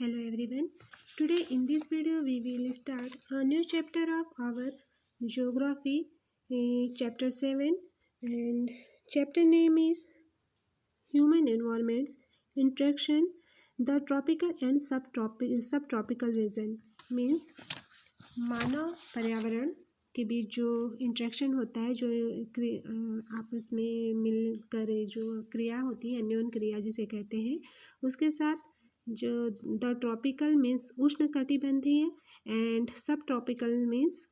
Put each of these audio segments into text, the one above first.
Hello everyone. Today in this video we will start a new chapter of our geography, chapter 7, and chapter name is Human Environments Interaction, the Tropical and Subtropical Region means मानव पर्यावरण के बीच जो interaction होता है, जो आपस में मिलकर जो क्रिया होती है, अन्योन क्रिया जिसे कहते हैं, उसके साथ जो द ट्रॉपिकल मीन्स उष्ण कटिबंधीय एंड सब ट्रॉपिकल मीन्स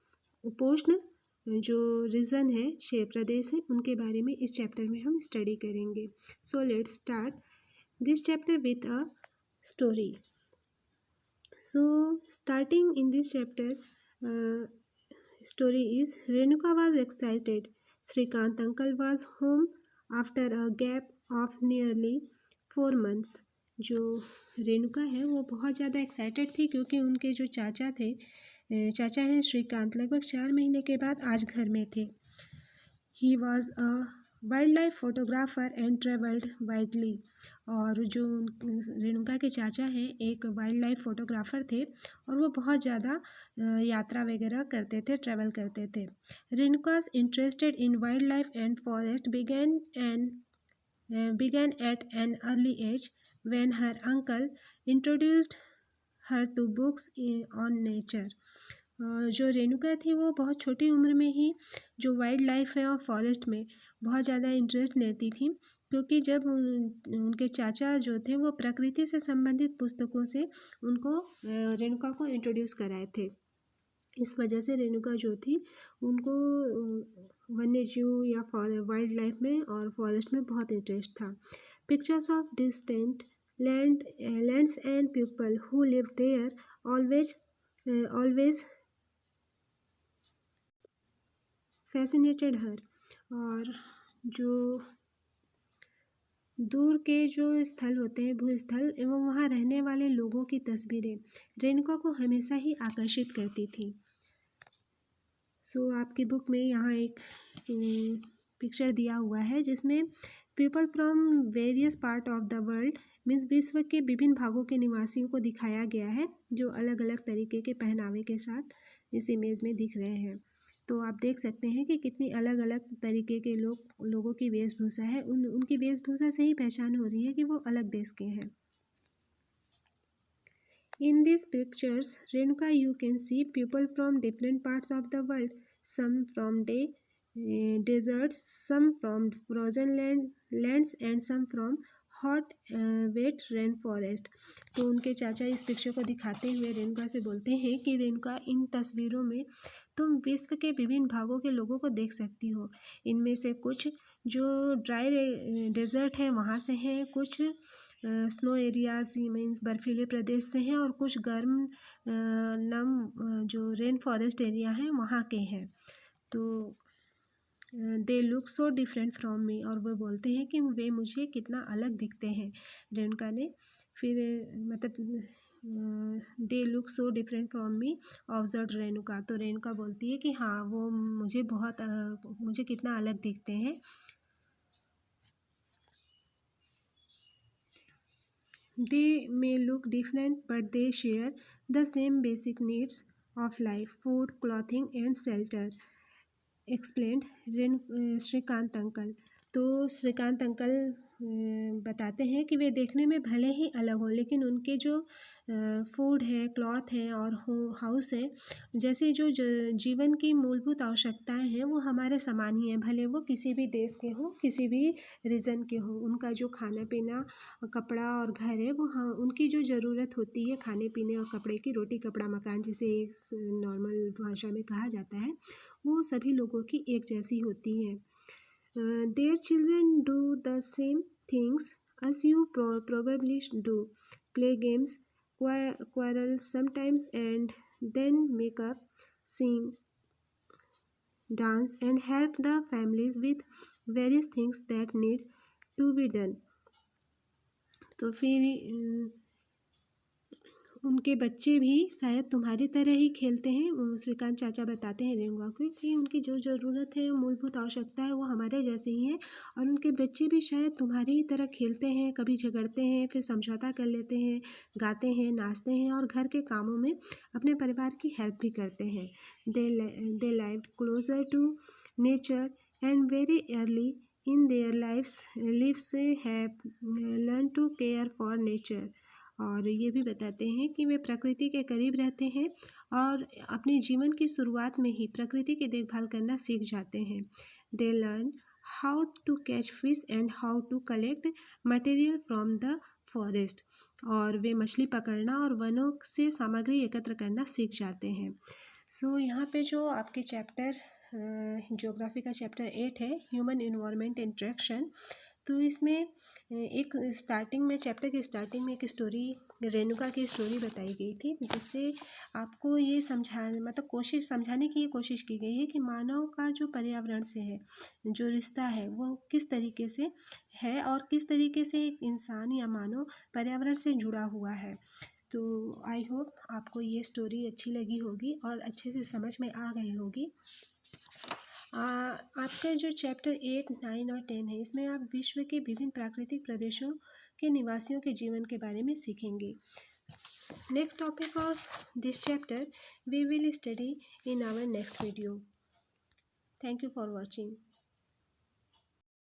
उपोष्ण जो रीजन है, क्षेत्र प्रदेश है, उनके बारे में इस चैप्टर में हम स्टडी करेंगे. So let's start this chapter with a story. So starting in this chapter, story is Renuka was excited. Shrikant uncle was home after a gap of nearly 4 months. जो रेणुका है वो बहुत ज़्यादा एक्साइटेड थी क्योंकि उनके जो चाचा हैं श्रीकांत लगभग 4 महीने के बाद आज घर में थे. He was a wild life photographer and travelled widely. और जो रेणुका के चाचा हैं एक वाइल्ड लाइफ फोटोग्राफर थे और वो बहुत ज़्यादा यात्रा वगैरह करते थे, ट्रैवल करते थे. Renuka's interested in wildlife and forest began at an early age when her uncle introduced her to books on nature. जो रेणुका थी वो बहुत छोटी उम्र में ही जो वाइल्ड लाइफ है और फॉरेस्ट में बहुत ज़्यादा इंटरेस्ट लेती थी क्योंकि जब उनके चाचा जो थे वो प्रकृति से संबंधित पुस्तकों से उनको रेणुका को इंट्रोड्यूस कराए थे. इस वजह से रेणुका जो थी उनको वन्य जीव या वाइल्ड लाइफ में और फॉरेस्ट में बहुत इंटरेस्ट था. Pictures of distant lands and people who live there always fascinated her. और जो दूर के जो स्थल होते हैं, भूस्थल एवं वहाँ रहने वाले लोगों की तस्वीरें रेणुका को हमेशा ही आकर्षित करती थी. सो आपकी बुक में यहाँ एक पिक्चर दिया हुआ है जिसमें people from various part of the world means विश्व के विभिन्न भागों के निवासियों को दिखाया गया है जो अलग अलग तरीके के पहनावे के साथ इस इमेज में दिख रहे हैं. तो आप देख सकते हैं कि कितनी अलग अलग तरीके के लोगों की वेशभूषा है. उनकी वेशभूषा से ही पहचान हो रही है कि वो अलग देश के हैं. In these pictures, Renuka, you can see people from different parts of the world. Some from deserts, some from frozen lands, and some from hot wet rain forest. तो उनके चाचा इस पिक्चर को दिखाते हुए रेणुका से बोलते हैं कि रेणुका, इन तस्वीरों में तुम विश्व के विभिन्न भागों के लोगों को देख सकती हो. इनमें से कुछ जो ड्राई डेजर्ट है वहाँ से हैं, कुछ स्नो एरियाज मीन्स बर्फीले प्रदेश से हैं और कुछ गर्म नम जो रेन फॉरेस्ट एरिया हैं वहाँ के हैं. तो they look so different from me. और वो बोलते हैं कि वे मुझे कितना अलग दिखते हैं. रेणुका ने फिर they look so different from me observe Renuka. तो रेणुका बोलती है कि हाँ वो मुझे कितना अलग दिखते हैं. They may look different, but they share the same basic needs of life: food, clothing, and shelter, explained Shrikant uncle. तो श्रीकांत अंकल बताते हैं कि वे देखने में भले ही अलग हों लेकिन उनके जो फूड है, क्लॉथ है और हाउस है जैसी जो जीवन की मूलभूत आवश्यकताएं हैं वो हमारे समान ही हैं, भले वो किसी भी देश के हों, किसी भी रीजन के हों. उनका जो खाना पीना, कपड़ा और घर है वो उनकी जो ज़रूरत होती है खाने पीने और कपड़े की, रोटी कपड़ा मकान जिसे नॉर्मल भाषा में कहा जाता है, वो सभी लोगों की एक जैसी होती है. Their children do the same things as you probably do: play games, quarrel sometimes, and then make up, sing, dance, and help the families with various things that need to be done. तो फिर उनके बच्चे भी शायद तुम्हारी तरह ही खेलते हैं। श्रीकांत चाचा बताते हैं रेणुका को कि उनकी जो ज़रूरत है, मूलभूत आवश्यकता है, वो हमारे जैसे ही है और उनके बच्चे भी शायद तुम्हारी ही तरह खेलते हैं, कभी झगड़ते हैं, फिर समझौता कर लेते हैं, गाते हैं, नाचते हैं और घर के कामों में अपने परिवार की हेल्प भी करते हैं। They live closer to nature and very early in their lives have learn to care for nature. और ये भी बताते हैं कि वे प्रकृति के करीब रहते हैं और अपने जीवन की शुरुआत में ही प्रकृति की देखभाल करना सीख जाते हैं। They learn how to catch fish and how to collect material from the forest. और वे मछली पकड़ना और वनों से सामग्री एकत्र करना सीख जाते हैं। सो यहाँ पे जो आपके चैप्टर ज्योग्राफी का चैप्टर 8 है, ह्यूमन इन्वायरमेंट इंटरेक्शन। तो इसमें एक स्टार्टिंग में, चैप्टर के स्टार्टिंग में एक स्टोरी, रेणुका की स्टोरी बताई गई थी, जिससे आपको ये समझाने की कोशिश की गई है कि मानव का जो पर्यावरण से है जो रिश्ता है वो किस तरीके से है और किस तरीके से एक इंसान या मानव पर्यावरण से जुड़ा हुआ है। तो आई होप आपको ये स्टोरी अच्छी लगी होगी और अच्छे से समझ में आ गई होगी। आपका जो चैप्टर 8, 9 और 10 है, इसमें आप विश्व के विभिन्न प्राकृतिक प्रदेशों के निवासियों के जीवन के बारे में सीखेंगे। Next topic of this chapter we will study in our next video. Thank you for watching.